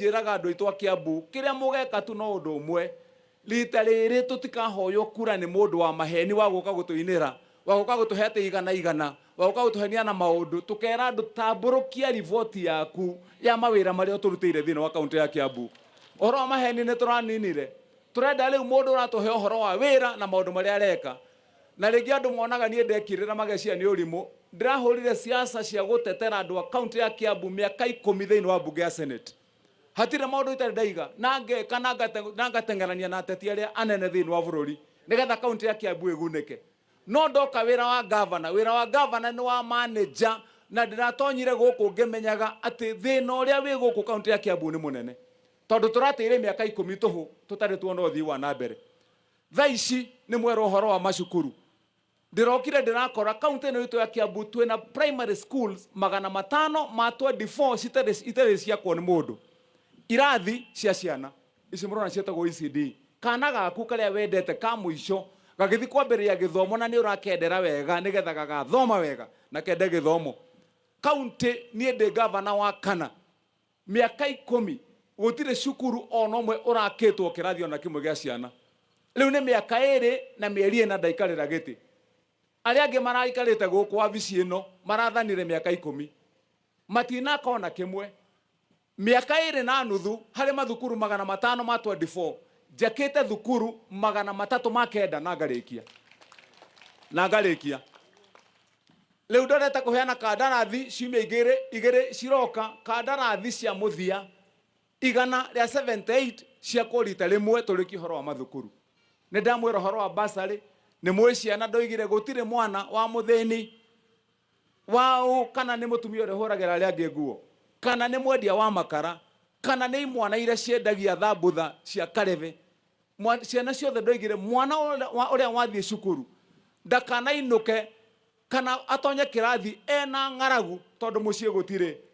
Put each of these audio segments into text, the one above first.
njiraga andu aitwa Kiambu kiria mugeka tu no undu umwe rita riri tutikahoyo kura ni mundu wa maheni wa guka gutuinira wa guka gutuhete igana wa guka gutuhenia na maundu tukera andu tamburukia rivoti yaku ya mawira maria turutire thina wa kaunti ya Kiambu ohoro wa maheni ni turaninire turenda riu mundu uratuhe ohoro wa wira na maundu maria areka na ringi andu monaga nie ndekirira magecia ni urimu ndirahurire siasa cia gutetera andu a kaunti ya Kiambu miaka 10 thiini wa bunge ya Senate hatire maundu itari ndaiga nange kana ngatengerania na ateti aria anene thiini wa bururi nigetha kaunti ya Kiambu igunike no ndoka wira wa governor ni wa manager na ndiratonyire guku ngimenyaga ati thina uria wi guku kaunti ya Kiambu ni munene tondu turateire miaka 10 tuhu tutari tuona uthii wa na mbere thaici ni mwero horo wa macukuru ndirokire ndirakora kaunti ino itu ya Kiambu twina primary schools 500 ma 24 itare ciakwo ni mundu irathi cia ciana ici murona cietagwo ECD kana gaku karia wendete ka muico gagithi kwambiria githomo na ni urakendera wega nigetha gagathoma wega na kende githomo kaunti ni ndi governor wa kana miaka 10 gutire cukuru ono mwe urakitwo kirathio na kimwe gia ciana riu ni miaka 2 na mieri na ndaikarira giti aria angi maraikarite guku wabici ino marathanire miaka 10 matina kona kimwe miaka 2 na nuthu hari mathukuru 500 ma 24 jakete thukuru 300 ma kenda na ngarikia riu ndoreta kuheana kandarathi ciumia igiri ciroka kandarathi cia muthia 178 cia kurita rimwe turiki horo wa mathukuru ni ndamwira horo wa basari ni mwiciana ndoigire gutire mwana wa muthini wao kana ni mutumia uri huragira ria angi nguo kana ni mwendia wa makara kana ni mwana ira ciendagia thambutha cia kareve ciana ciothe ndoigire mwana uria wathie cukuru ndakana inuke kana atonye kirathi ena ngaragu tondu mucie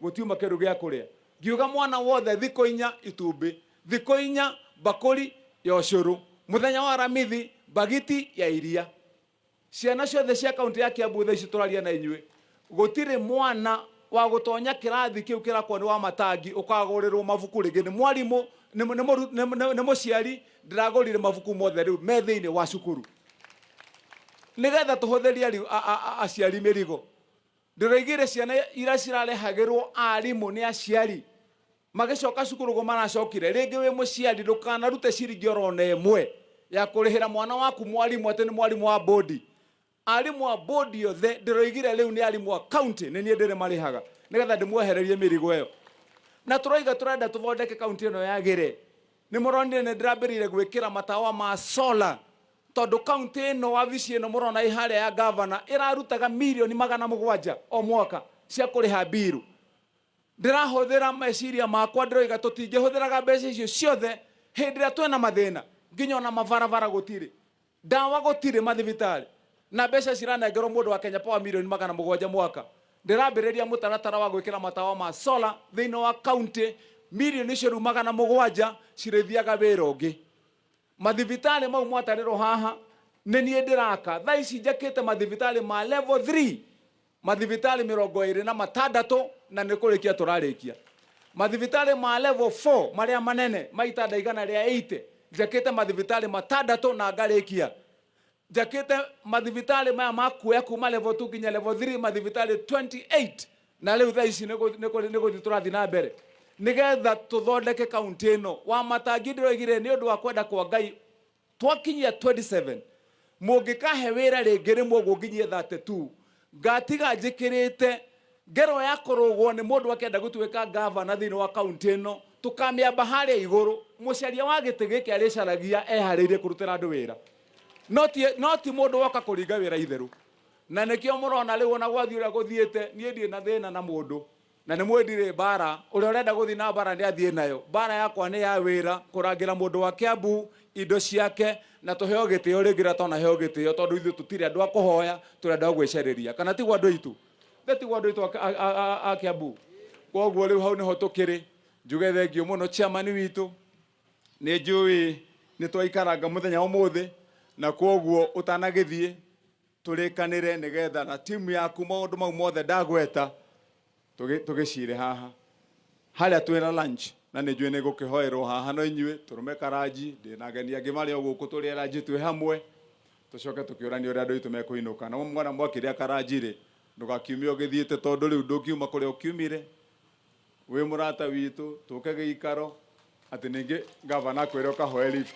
gutiuma kindu gia kuria ngiuga mwana wothe thiko 4 itumbi thiko 4 bakuri ya ucuru muthenya wa ramithi bagiti ya iria ciana ciothe cia kaunti ya Kiambu thaici turaria na inyue gutire mwana wa gutonya kirathi kiu kirakwo ni Wamatangi ukagurirwo mabuku ringi ni mwarimu ni muciari ndiragurire mabuku mothe riu me thiini wa cukuru nigetha tuhuthiria riu aciari mirigo ndiroigire ciana ira cirarehagirwo arimu ni aciari magicoka cukuru go maracokire ringi wi muciari ndukanarute ciringi orona imwe ya kurihira mwana waku mwarimu ati ni mwarimu wa bodi arimu wa bodi yothe ndiroigire riu ni arimu wa county ni nie ndire marihaga nigetha ndimwehererie mirigo iyo na turoiga turenda tuthondeke county ino yagire ni muronire ni ndirambirire gwikira matawa ma solar tondu county ino wabici ino murona iharia ya governor irarutaga milioni 700 o mwaka cia kuriha biru ndirahuthira meciria makwa ndiroiga tutingihũthĩraga mbeca icio ciothe hindi ria twena mathina nginya na mabarabara gutire dawa gutire mathibitari na mbeca ciranengerwo mundu wa Kenya Power milioni 700 mwaka ndirambiriria mutaratara wa gwikira matawa ma solar thiini wa county milioni ciru 700 cirithiaga wira ungi mathibitari mau mwatariro haha ni nie ndiraka thaici njakite mathibitari ma level 3 mathibitari 26 na nikurikia turarikia mathibitari ma level 4 maria manene maita ndaigana ria 80 njakite mathibitari 6 na ngarikia njakite mathibitari maya makuya kuma level 2 nginya level 3 mathibitari 28 na riu thaici niko turathi na mbere nigetha tuthondeke kaunti ino Wamatangi ndiroigire ni undu wa kwenda kwa Ngai twakinyia 27 mungikahe wira ringi rimwe gunginyie 32 ngatiga njikirite ngero ya kurugwo ni mundu akenda gutuika governor thiini wa kaunti ino tukamiamba haria iguru mucaria wa giti giki aricaragia ehariirie kurutira andu wira noti mundu woka kuringa wira itheru na nikio murona riu ona gwathi uria guthiete nie ndie na thina na mundu na ni mwendire bara uria urenda guthi na bara ndi athie nayo bara yakwa ni ya wira kurangira mundu wa Kiambu indo ciake na tuheo gitio ringira tona heo gitio tondu ithu tutire andu a kuhoya turenda gwicariria kana tigwa andu itu tigwa andu itu a Kiambu koguo riu hau niho tukiri njuge thengio muno chairman witu ni njui ni twaikaranga muthenya umuthi na koguo utanagithie turikanire nigetha na timu yaku maundu mau mothe ndagweta tugicire haha haria twina lunch na nä njue nä gå kä hoerwo haha no inyuä tå rå me karanji ndä na ageni angä marä o gå kå tå rä ranji twä hamwe tå coke tå kä å rania å rä a andå aitå mekå inå ka na mwana mwakä rä a karanji rä ndå gakiumia å gä thiä te tondå rä u ndå kiuma kå rä a å kiumire wä må rata witå tå ke gä ikaro atä nä ngä gavana kwä re å kahoe lift.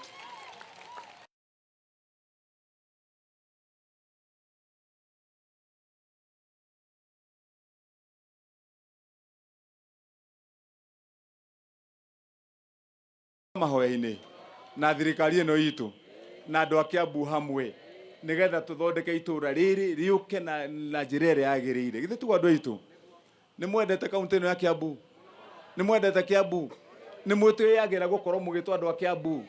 Mahoya-inĩ na thirikari ĩno itũ na andũ a Kiambu hamwe nĩgetha tũthondeke itũra rĩrĩ rĩũke na njĩra ĩrĩa yagĩrĩire. Githĩ tugo andũ aitũ nĩ mwendete kaunti ĩno ya Kiambu? Nĩ mwendete Kiambu? Nĩ mwĩtĩyagĩra gũkorwo mũgĩtwo andũ a Kiambu?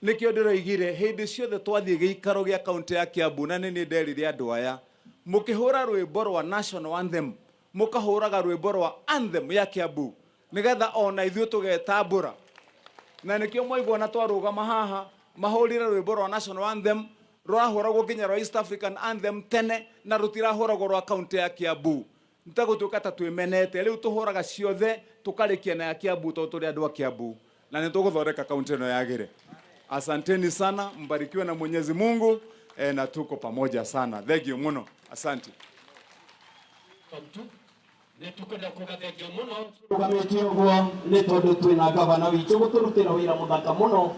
Nĩkĩo ndĩroigire hĩndĩ ciothe twathiĩ gĩikaro gĩa kaunti ya Kiambu na nĩ nderire andũ aya mũkĩhũra rwĩmbo rwa national anthem mũkahũraga rwĩmbo rwa anthem ya Kiambu nĩgetha ona ithuĩ tũgetambũra na nĩkĩo mwaigua na twarũgama haha mahũrire rwĩmbo rwa national anthem rwahũragwo nginya rwa East African anthem tene na rũtirahũragwo rwa kaunti ya Kiambu. Nĩtagũtuĩka ta twĩmenete rĩu tũhũraga ciothe tũkarĩkia na ya Kiambu tondũ tũrĩ andũ a Kiambu na nĩtũgũthondeka kaunti ĩno yagĩre. Asanteni sana, mbarikiwe na Mwenyezi Mungu na tuko pamoja sana. Thank you muno. Asante. Netukenda kugathengio muno tugamite uguo ni tondu twina gavana witu guturutira wira muthaka muno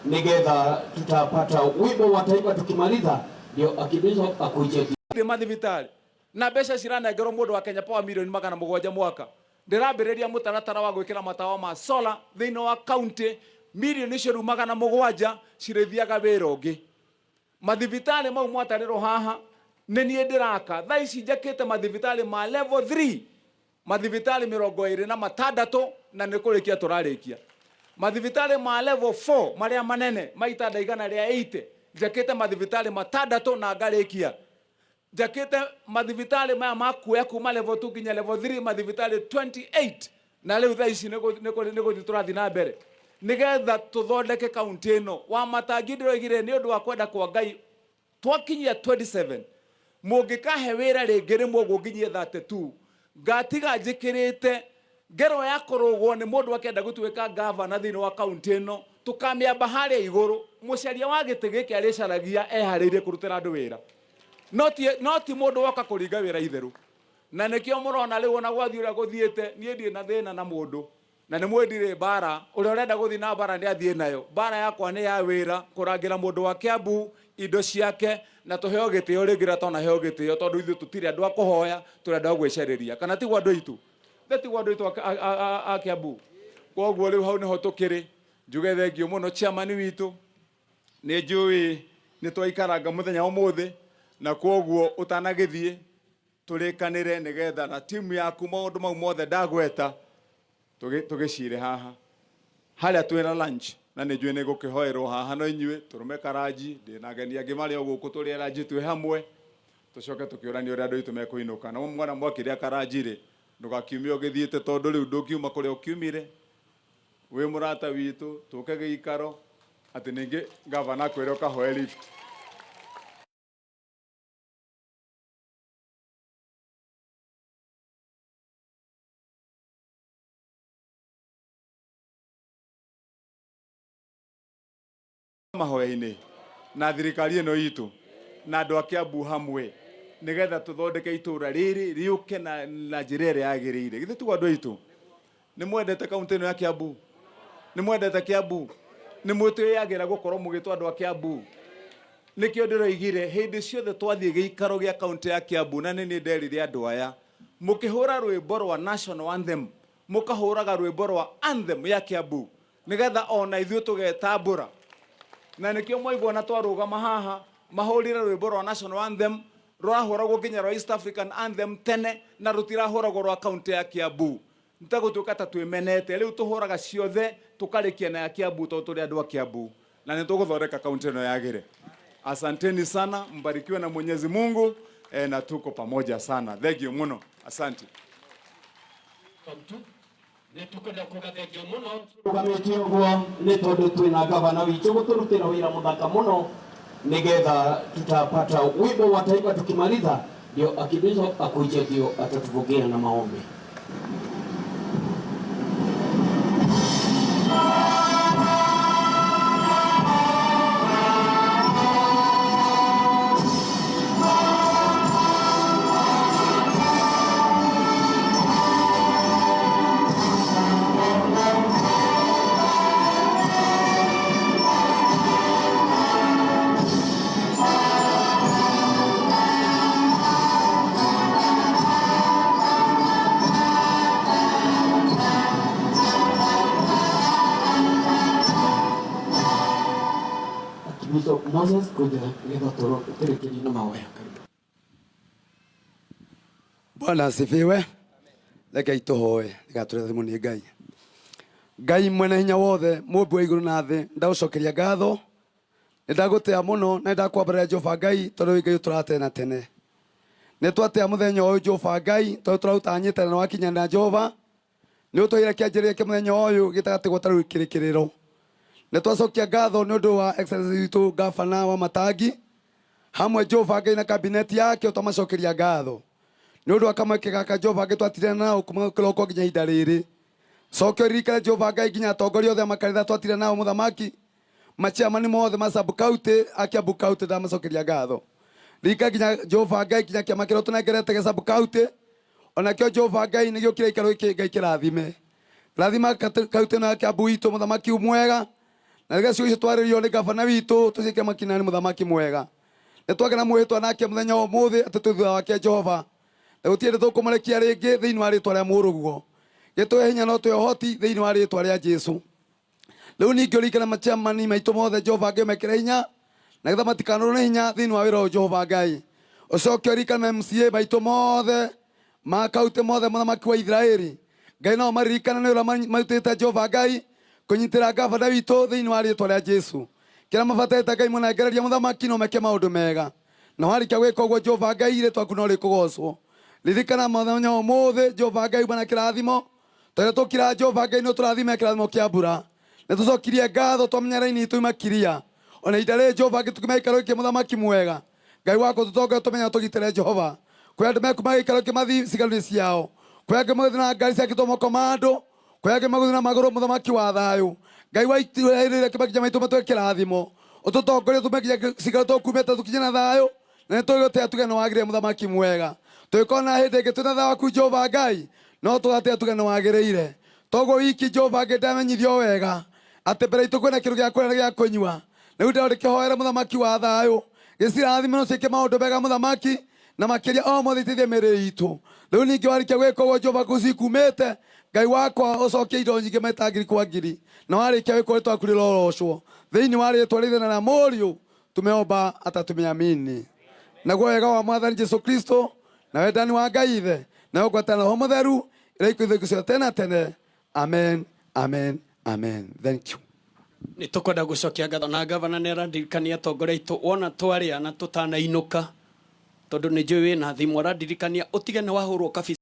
nigetha tutapata wimbo wa taifa tukimaliza ndio akibizo akuje mathibitari na mbeca ciranengerwo mundu wa Kenya Power milioni 700 mwaka ndirambiriria mutaratara wa gwikira matawa ma solar thiini wa county milioni ciru 700 cirithiaga wira ungi mathibitari mau mwatarirwo haha ni nie ndiraka thaa ici njakite mathibitari ma level 3 mathibitari 26 na nĩkũrĩkia tũrarĩkia mathibitari ma level 4 marĩa manene maitanda igana rĩa 80 njakĩte mathibitari 6 na ngarĩkia njakĩte mathibitari maya makuoya kuma level 2 nginya level 3 mathibitari 28 na rĩu thaa ici nĩgũthiĩ tũrathiĩ na mbere nĩgetha tũthondeke kaunti ĩno Wamatangi ndĩroigire nĩ ũndũ wa kwenda kwa Ngai twakinyia 27 mũngĩkahe wĩra rĩngĩ rĩmwe ũguo nginyie 32 ngatiga njikirite ngero ya kũrũgwo nĩ mũndũ akenda gũtuĩka gavana thĩinĩ wa kaunti ĩno tũkamĩamba harĩa igũrũ mũcaria wa gĩtĩ gĩkĩ arĩcaragia eharĩirie kũrutĩra andũ wĩra no ti mũndũ woka kũringa wĩra itherũ na nĩkĩo mũrona rĩu ona gwathiĩ ũrĩa gũthiĩte niĩ ndirĩ na thĩna na mũndũ na nĩ mwendire mbara ũrĩa ũrenda gũthiĩ na mbara nĩ athiĩ nayo mbara yakwa nĩ ya wĩra kũrangĩra mũndũ wa Kiambu indo ciake na tũheo gĩtĩo rĩngĩ tona heo gĩtĩo tondũ ithuĩ tũtirĩ andũ a kũhoya tũrĩ andũ a gwĩcereria kana tigwo andũ aitũ tigwo andũ aitũ a Kiambu. Koguo rĩu hau nĩho tũkĩrĩ njuge thengio mũno chairman witũ nĩ njũĩ nĩ twaikaranga mũthenya ũmũthĩ na koguo ũtanagĩthiĩ tũrĩkanĩre nĩgetha na timu yaku maũndũ mau mothe ndagweta tũgĩcire haha harĩa twĩna lunch na nĩ njũĩ nĩ gũkĩhoerwo haha no inyuĩ tũrũme karanji ndĩ na ageni angĩ marĩ o gũkũ tũrĩ ranji twĩ hamwe tũcoke tũkĩũrania ũrĩa andũ aitũ mekũinũka na mwana mwakĩrĩa karanji rĩ ndũgakiumia ũgĩthiĩte tondũ rĩu ndũkiuma kũrĩa ũkiumire wĩ mũrata witũ tũke gĩikaro atĩ ningĩ gavana kwĩre ũkahoe lift. Mahoya-inĩ na thirikari ĩno itũ na andũ a Kiambu hamwe nĩgetha tũthondeke itũra rĩrĩ rĩũke na njĩra ĩrĩa yagĩrĩire. Githĩ tugo andũ aitũ nĩ mwendete kaunti ĩno ya Kiambu? Nĩ mwendete Kiambu? Nĩ mwĩtĩyagĩra gũkorwo mũgĩtwo andũ a Kiambu? Nĩkĩo ndĩroigire hĩndĩ ciothe twathiĩ gĩikaro gĩa kaunti ya Kiambu na nĩ nderire andũ aya mũkĩhũra rwĩmbo rwa national anthem mũkahũraga rwĩmbo rwa anthem ya Kiambu nĩgetha ona ithuĩ tũgetambũra na nĩkĩo mwaigua na twarũgama haha mahũrire rwĩmbo rwa national anthem rwahũragwo nginya rwa East African anthem tene na rũtirahũragwo rwa kaunti ya Kiambu. Nĩtagũtuĩka ta twĩmenete rĩu tũhũraga ciothe tũkarĩkia na ya Kiambu tondũ tũrĩ andũ a Kiambu na nĩtũgũthondeka kaunti ĩno yagĩre. Asanteni sana, mbarikiwe na Mwenyezi Mungu na tuko pamoja sana. Thank you muno. Asante. Netukenda kugathengio muno tugamite uguo ni tondu twina gavana witu guturutira wira muthaka muno nigetha tutapata wimbo wa taifa tukimaliza ndio akibizo akuje ndio atatuvugia na maombi. Bishop Moses kuja ngetha turekerie na mawe. Bwana asifiwe. Reke ituhoe igaturethimo ni Ngai. Ngai mwene hinya wothe mumbi wa iguru na thi ndaucokeria ngatho ndagutea muno na ndakwambara Jehova Ngai tondu Ngai uturate na tene ne twatea muthenya uyu Jehova Ngai tondu turautanyite na wakinya na Jehova ni utwire kianjiria ke muthenya uyu gitagati gwataru kirikiriro ne twacokia ngatho ni undu wa excellence witu gavana Wamatangi hamwe Jehova Ngai na cabinet yake utamacokeria ngatho ni undu akamweke gaka Jehova Ngai twatire nao kuma kiroko nginya hinda riri Sokyo rikara Jehova Ngai nginya atongoria othe makanitha twatire nao muthamaki maciamani mothe ma sub county Kiambu county ndamacokeria ngatho rika nginya Jehova Ngai nginya kiama kiro tunengerete ge sub county ona kio Jehova Ngai nigio kire ikaro iki Ngai kirathime rathima county na Kiambu itu muthamaki mwega na rega cio twaririo ni gavana witu tucike makinani muthamaki mwega nitwagena mwitwa nake muthenya umuthi atututha wake Jehova gutiende tukumarekia ringi thiini wa ritwa ria muruguo gitwe hinya no twe hoti thiini wa ritwa ria Jesu riu ningi urikana machamani maitu mothe Jehova Ngai mekire hinya na getha matikanurwo ni hinya thiini wa wira Jehova Ngai ucoke urikana MCA maitu mothe ma kaunti mothe muthamaki wa Israeli Ngai no maririkana ni ura maitite Jehova Ngai kunyitira gavana witu thiini wa ritwa ria Jesu kira mabatete Ngai munengereria muthamaki no meke maundu mega na warikia gwika uguo Jehova Ngai ritwa aku no rikugocwo ririkana muthenya umuthi Jehova Ngai bana kirathimo tore tukira Jehova Ngai no turathime kirathimo kia mbura ne tucokirie ngatho twamenya raini itu imakiria ona idare Jehova Ngai tukimaikaro ki muthamaki mwega Ngai wako tutonga tumenya tugitire Jehova kwa andu mekumaikaro ki mathi cigaru ciao kwa andu mathina ngari cia kitomo komando kwa andu maguthina maguru muthamaki wa thayu Ngai waitire kibakia maitu matwe kirathimo ututongoria tumekia cigaru tukumeta tukinya na thayu na tugote atugana wagire muthamaki mwega tukona hinde ngituna tha waku Jehova Ngai no tugate atugana wagireire togo wiki Jehova Ngai ndamenyithio wega ate mbere itu kwena kiru gia kwena gia kunywa riu ndari kihoera muthamaki wa thayu gicirathime no ciike maundu mega muthamaki na makiria o mothe itithie miri itu riu ningi warikia gwika uguo Jehova kucikumite Ngai wakwa ucokie indo nyingi meta ngiri kwa ngiri na warikia wika ritwa aku rirorocwo thiini wa ritwa rithana na muriu tumeomba atatumeamini naguo wega wa Mwathani Jesu Kristo na wendani wa Ngai ithe na ugwatana ho mutheru iraikuithio tena tene amen amen amen thank you ni tukwenda gucokia ngatho na gavana ni aradirikania atongoria itu wona twaria na tutanainuka tondu ni njui wina thimu aradirikania utigane wahurwo kabici